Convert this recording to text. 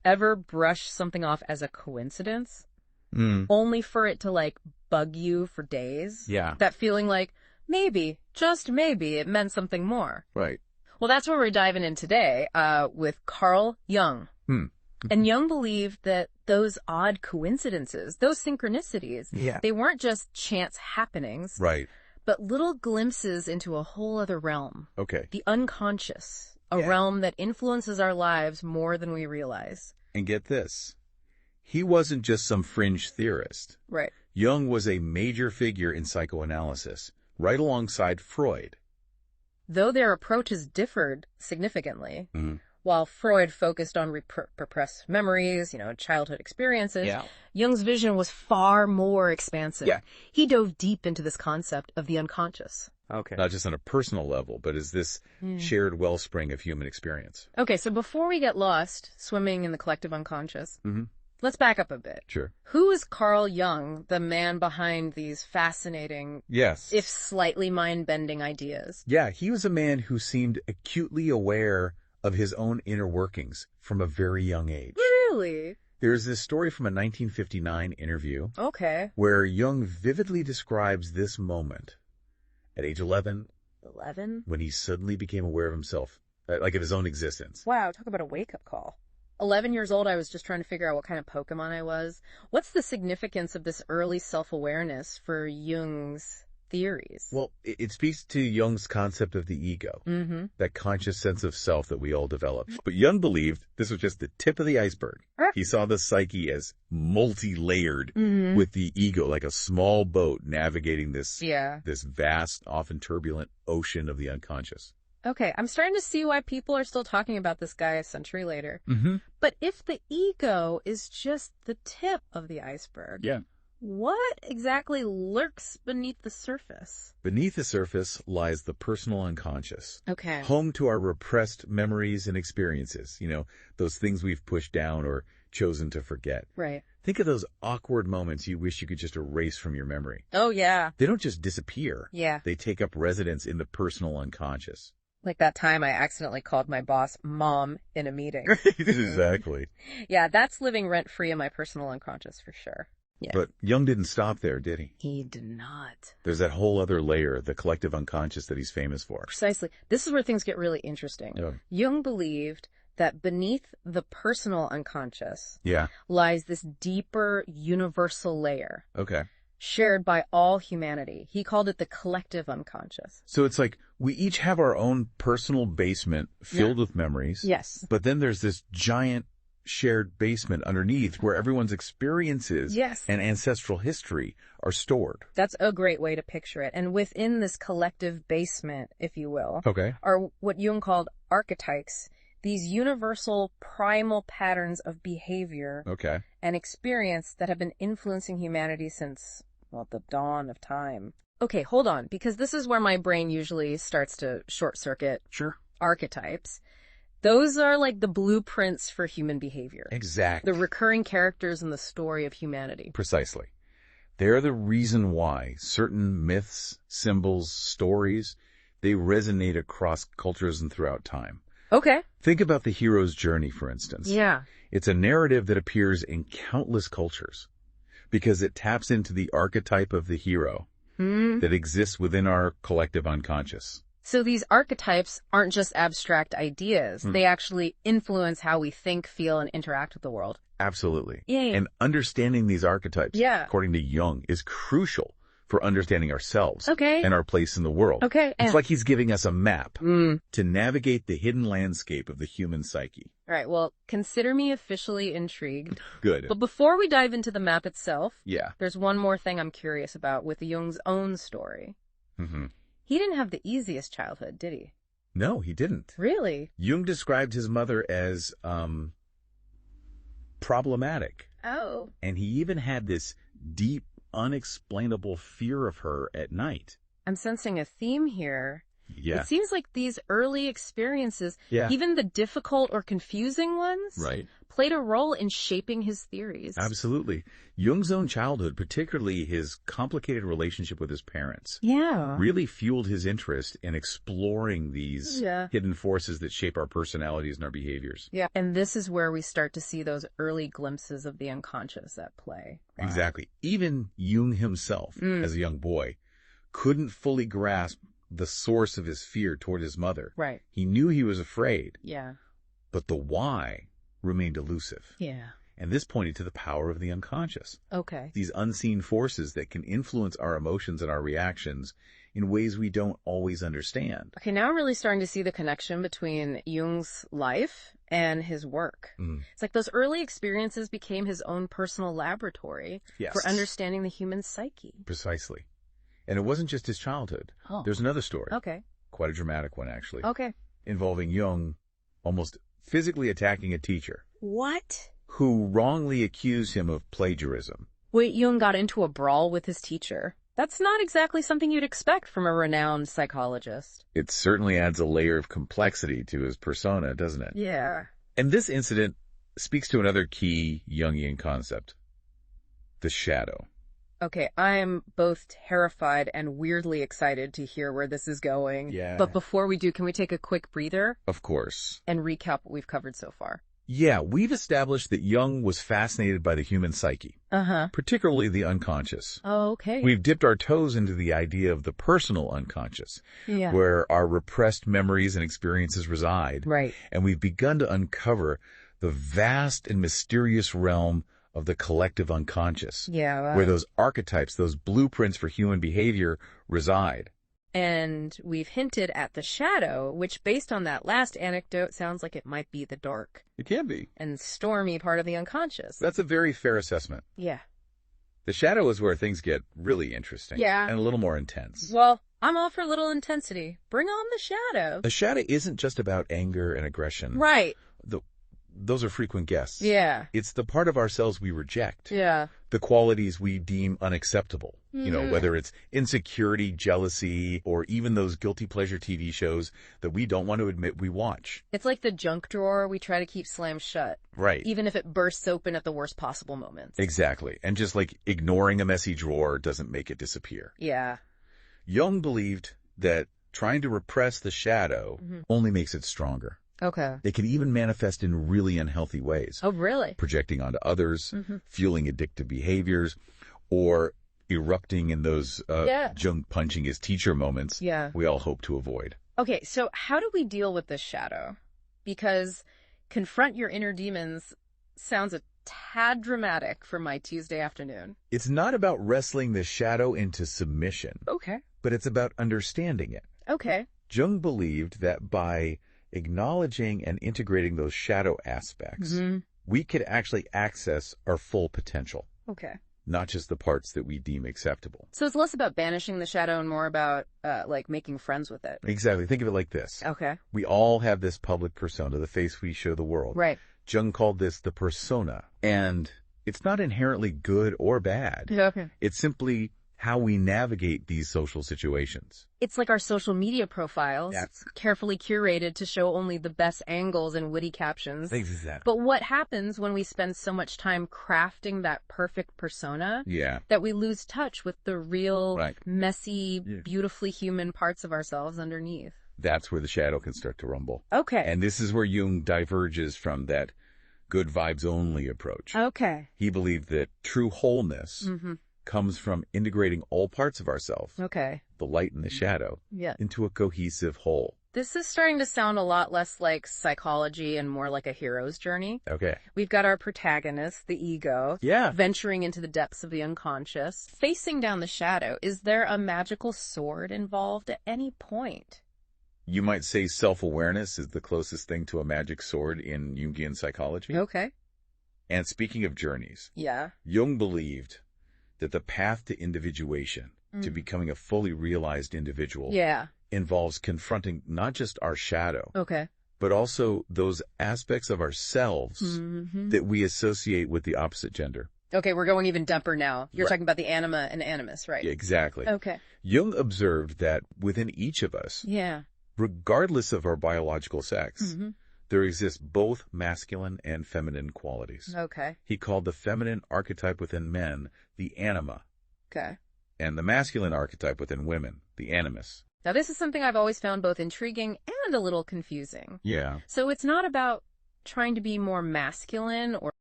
ever brush something off as a coincidence, only for it to, like, bug you for days? Yeah. That feeling like, maybe, just maybe, it meant something more. Right. Well, that's where we're diving in today, with Carl Jung. And Jung believed that those odd coincidences, those synchronicities, they weren't just chance happenings, Right. but little glimpses into a whole other realm. Okay. The unconscious, a realm that influences our lives more than we realize. And get this. He wasn't just some fringe theorist. Right. Jung was a major figure in psychoanalysis, right alongside Freud. Though their approaches differed significantly, while Freud focused on repressed memories, childhood experiences, Jung's vision was far more expansive. Yeah. He dove deep into this concept of the unconscious. Okay. Not just on a personal level, but as this shared wellspring of human experience. Okay, so before we get lost swimming in the collective unconscious, let's back up a bit. Sure. Who is Carl Jung, the man behind these fascinating, Yes. if slightly mind-bending ideas? Yeah, he was a man who seemed acutely aware of his own inner workings from a very young age. Really? There's this story from a 1959 interview Okay. where Jung vividly describes this moment at age 11 11? when he suddenly became aware of himself, like of his own existence. Wow, talk about a wake-up call. 11 years old, I was just trying to figure out what kind of Pokemon I was. What's the significance of this early self-awareness for Jung's theories? Well, it speaks to Jung's concept of the ego, that conscious sense of self that we all develop. But Jung believed this was just the tip of the iceberg. He saw the psyche as multi-layered, with the ego like a small boat navigating this vast, often turbulent ocean of the unconscious. Okay, I'm starting to see why people are still talking about this guy a century later. But if the ego is just the tip of the iceberg, what exactly lurks beneath the surface? Beneath the surface lies the personal unconscious. Okay. Home to our repressed memories and experiences, those things we've pushed down or chosen to forget. Right. Think of those awkward moments you wish you could just erase from your memory. Oh, yeah. They don't just disappear. Yeah. They take up residence in the personal unconscious. Like that time I accidentally called my boss Mom in a meeting. Exactly. Yeah, that's living rent-free in my personal unconscious for sure. Yeah. But Jung didn't stop there, did he? He did not. There's that whole other layer, the collective unconscious that he's famous for. Precisely. This is where things get really interesting. Jung believed that beneath the personal unconscious lies this deeper universal layer. Okay. Shared by all humanity. He called it the collective unconscious. So it's like we each have our own personal basement filled with memories. Yes. But then there's this giant shared basement underneath where everyone's experiences and ancestral history are stored. That's a great way to picture it. And within this collective basement, if you will, are what Jung called archetypes, these universal primal patterns of behavior and experience that have been influencing humanity since, the dawn of time. Okay, hold on, because this is where my brain usually starts to short circuit. Sure. Archetypes. Those are like the blueprints for human behavior. Exactly. The recurring characters in the story of humanity. Precisely. They're the reason why certain myths, symbols, stories, they resonate across cultures and throughout time. Okay. Think about the hero's journey, for instance. Yeah. It's a narrative that appears in countless cultures because it taps into the archetype of the hero that exists within our collective unconscious. So these archetypes aren't just abstract ideas. They actually influence how we think, feel, and interact with the world. Absolutely. Yeah. And understanding these archetypes, according to Jung, is crucial for understanding ourselves and our place in the world. It's like he's giving us a map to navigate the hidden landscape of the human psyche. All right, well, consider me officially intrigued. Good. But before we dive into the map itself, Yeah. there's one more thing I'm curious about with Jung's own story. He didn't have the easiest childhood, did he? No, he didn't. Really? Jung described his mother as problematic. Oh. And he even had this deep, unexplainable fear of her at night. I'm sensing a theme here. Yeah. It seems like these early experiences, even the difficult or confusing ones, played a role in shaping his theories. Absolutely. Jung's own childhood, particularly his complicated relationship with his parents, really fueled his interest in exploring these hidden forces that shape our personalities and our behaviors. Yeah. And this is where we start to see those early glimpses of the unconscious at play. Wow. Exactly. Even Jung himself, as a young boy, couldn't fully grasp the source of his fear toward his mother. Right. He knew he was afraid. Yeah. But the why remained elusive. Yeah. And this pointed to the power of the unconscious. Okay. These unseen forces that can influence our emotions and our reactions in ways we don't always understand. Okay, now I'm really starting to see the connection between Jung's life and his work. It's like those early experiences became his own personal laboratory for understanding the human psyche. Precisely. And it wasn't just his childhood. There's another story. Okay. Quite a dramatic one, actually. Okay. Involving Jung almost physically attacking a teacher. What? Who wrongly accused him of plagiarism. Wait, Jung got into a brawl with his teacher. That's not exactly something you'd expect from a renowned psychologist. It certainly adds a layer of complexity to his persona, doesn't it? Yeah. And this incident speaks to another key Jungian concept. The shadow. Okay, I'm both terrified and weirdly excited to hear where this is going. Yeah. But before we do, can we take a quick breather? Of course. And recap what we've covered so far? Yeah, we've established that Jung was fascinated by the human psyche, particularly the unconscious. Oh, okay. We've dipped our toes into the idea of the personal unconscious, where our repressed memories and experiences reside. Right. And we've begun to uncover the vast and mysterious realm of the collective unconscious, where those archetypes, those blueprints for human behavior reside. And we've hinted at the shadow, which based on that last anecdote sounds like it might be the dark. It can be. And stormy part of the unconscious. That's a very fair assessment. Yeah. The shadow is where things get really interesting. Yeah. And a little more intense. Well, I'm all for a little intensity. Bring on the shadow. The shadow isn't just about anger and aggression. Right. Those are frequent guests. Yeah. It's the part of ourselves we reject. Yeah. The qualities we deem unacceptable. You know, whether it's insecurity, jealousy, or even those guilty pleasure TV shows that we don't want to admit we watch. It's like the junk drawer we try to keep slammed shut. Right. Even if it bursts open at the worst possible moments. Exactly. And just like ignoring a messy drawer doesn't make it disappear. Yeah. Jung believed that trying to repress the shadow only makes it stronger. Okay. It can even manifest in really unhealthy ways. Oh, really? Projecting onto others, fueling addictive behaviors, or erupting in those Jung punching his teacher moments we all hope to avoid. Okay, so how do we deal with this shadow? Because confront your inner demons sounds a tad dramatic for my Tuesday afternoon. It's not about wrestling the shadow into submission. Okay. But it's about understanding it. Okay. Jung believed that by acknowledging and integrating those shadow aspects, we could actually access our full potential. Okay. Not just the parts that we deem acceptable. So it's less about banishing the shadow and more about, like, making friends with it. Exactly. Think of it like this. Okay. We all have this public persona, the face we show the world. Right. Jung called this the persona. And it's not inherently good or bad. Yeah, okay. It's simply how we navigate these social situations. It's like our social media profiles, carefully curated to show only the best angles and witty captions. Exactly. But what happens when we spend so much time crafting that perfect persona that we lose touch with the real, messy, beautifully human parts of ourselves underneath? That's where the shadow can start to rumble. Okay. And this is where Jung diverges from that good vibes only approach. Okay. He believed that true wholeness comes from integrating all parts of ourselves, the light and the shadow, into a cohesive whole. This is starting to sound a lot less like psychology and more like a hero's journey. Okay. We've got our protagonist, the ego, venturing into the depths of the unconscious, facing down the shadow. Is there a magical sword involved at any point? You might say self-awareness is the closest thing to a magic sword in Jungian psychology. Okay. And speaking of journeys, Jung believed that the path to individuation, to becoming a fully realized individual, involves confronting not just our shadow, but also those aspects of ourselves that we associate with the opposite gender. Okay, we're going even deeper now. You're Right. talking about the anima and animus, right? Yeah, exactly. Okay. Jung observed that within each of us, Yeah. regardless of our biological sex, Mm-hmm. there exist both masculine and feminine qualities. Okay. He called the feminine archetype within men the anima, Okay. and the masculine archetype within women the animus. Now, this is something I've always found both intriguing and a little confusing. Yeah. So it's not about trying to be more masculine or